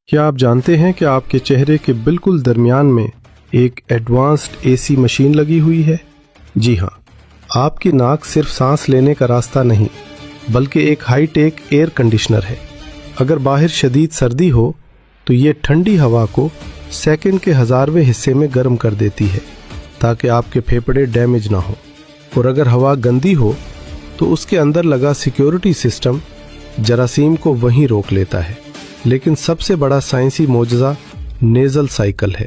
کیا آپ جانتے ہیں کہ آپ کے چہرے کے بالکل درمیان میں ایک ایڈوانسڈ AC مشین لگی ہوئی ہے؟ جی ہاں، آپ کی ناک صرف سانس لینے کا راستہ نہیں بلکہ ایک ہائی ٹیک ایئر کنڈیشنر ہے۔ اگر باہر شدید سردی ہو تو یہ ٹھنڈی ہوا کو سیکنڈ کے 1000ویں حصے میں گرم کر دیتی ہے تاکہ آپ کے پھیپھڑے ڈیمیج نہ ہوں، اور اگر ہوا گندی ہو تو اس کے اندر لگا سیکیورٹی سسٹم جراثیم کو وہیں روک لیتا ہے۔ لیکن سب سے بڑا سائنسی معجزہ نیزل سائیکل ہے۔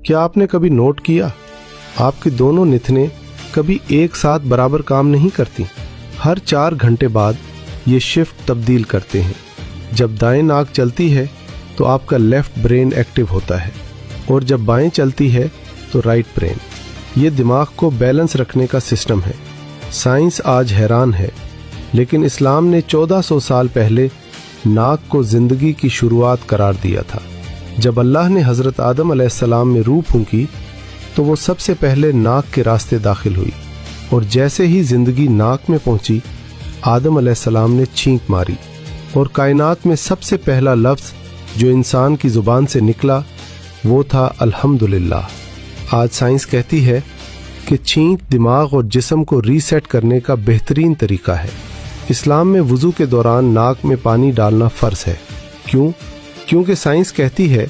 کیا آپ نے کبھی نوٹ کیا آپ کی دونوں نتنیں کبھی ایک ساتھ برابر کام نہیں کرتی؟ ہر 4 گھنٹے بعد یہ شفٹ تبدیل کرتے ہیں۔ جب دائیں ناک چلتی ہے تو آپ کا لیفٹ برین ایکٹیو ہوتا ہے، اور جب بائیں چلتی ہے تو رائٹ برین۔ یہ دماغ کو بیلنس رکھنے کا سسٹم ہے۔ سائنس آج حیران ہے، لیکن اسلام نے 1400 سال پہلے ناک کو زندگی کی شروعات قرار دیا تھا۔ جب اللہ نے حضرت آدم علیہ السلام میں روح پھونکی تو وہ سب سے پہلے ناک کے راستے داخل ہوئی، اور جیسے ہی زندگی ناک میں پہنچی آدم علیہ السلام نے چھینک ماری، اور کائنات میں سب سے پہلا لفظ جو انسان کی زبان سے نکلا وہ تھا الحمدللہ۔ آج سائنس کہتی ہے کہ چھینک دماغ اور جسم کو ریسیٹ کرنے کا بہترین طریقہ ہے۔ اسلام میں وضو کے دوران ناک میں پانی ڈالنا فرض ہے۔ کیونکہ سائنس کہتی ہے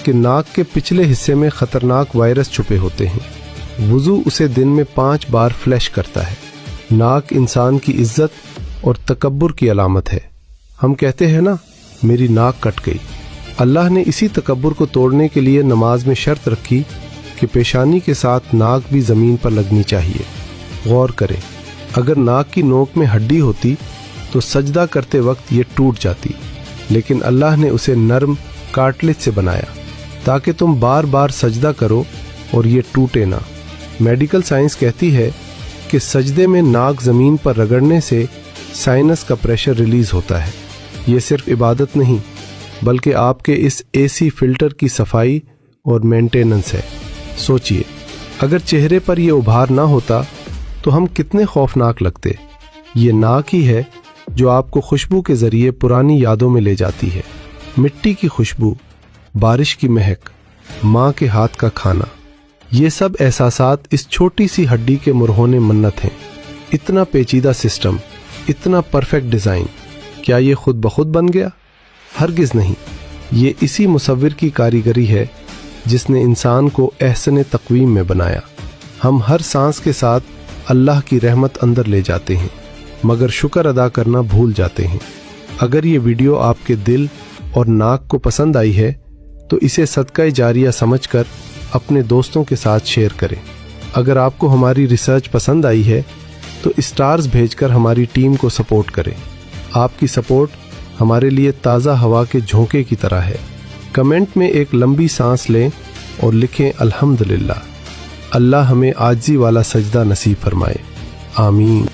کہ ناک کے پچھلے حصے میں خطرناک وائرس چھپے ہوتے ہیں۔ وضو اسے دن میں 5 بار فلش کرتا ہے۔ ناک انسان کی عزت اور تکبر کی علامت ہے۔ ہم کہتے ہیں نا، میری ناک کٹ گئی۔ اللہ نے اسی تکبر کو توڑنے کے لیے نماز میں شرط رکھی کہ پیشانی کے ساتھ ناک بھی زمین پر لگنی چاہیے۔ غور کریں، اگر ناک کی نوک میں ہڈی ہوتی تو سجدہ کرتے وقت یہ ٹوٹ جاتی، لیکن اللہ نے اسے نرم کارٹلیج سے بنایا تاکہ تم بار بار سجدہ کرو اور یہ ٹوٹے نہ۔ میڈیکل سائنس کہتی ہے کہ سجدے میں ناک زمین پر رگڑنے سے سائنس کا پریشر ریلیز ہوتا ہے۔ یہ صرف عبادت نہیں بلکہ آپ کے اس AC فلٹر کی صفائی اور مینٹیننس ہے۔ سوچئے، اگر چہرے پر یہ ابھار نہ ہوتا تو ہم کتنے خوفناک لگتے۔ یہ ناک ہی ہے جو آپ کو خوشبو کے ذریعے پرانی یادوں میں لے جاتی ہے۔ مٹی کی خوشبو، بارش کی مہک، ماں کے ہاتھ کا کھانا، یہ سب احساسات اس چھوٹی سی ہڈی کے مرہون منت ہیں۔ اتنا پیچیدہ سسٹم، اتنا پرفیکٹ ڈیزائن، کیا یہ خود بخود بن گیا؟ ہرگز نہیں۔ یہ اسی مصور کی کاریگری ہے جس نے انسان کو احسن تقویم میں بنایا۔ ہم ہر سانس کے ساتھ اللہ کی رحمت اندر لے جاتے ہیں، مگر شکر ادا کرنا بھول جاتے ہیں۔ اگر یہ ویڈیو آپ کے دل اور ناک کو پسند آئی ہے تو اسے صدقہ جاریہ سمجھ کر اپنے دوستوں کے ساتھ شیئر کریں۔ اگر آپ کو ہماری ریسرچ پسند آئی ہے تو اسٹارز بھیج کر ہماری ٹیم کو سپورٹ کریں۔ آپ کی سپورٹ ہمارے لیے تازہ ہوا کے جھونکے کی طرح ہے۔ کمنٹ میں ایک لمبی سانس لیں اور لکھیں الحمدللہ۔ اللہ ہمیں عاجزی والا سجدہ نصیب فرمائے، آمین۔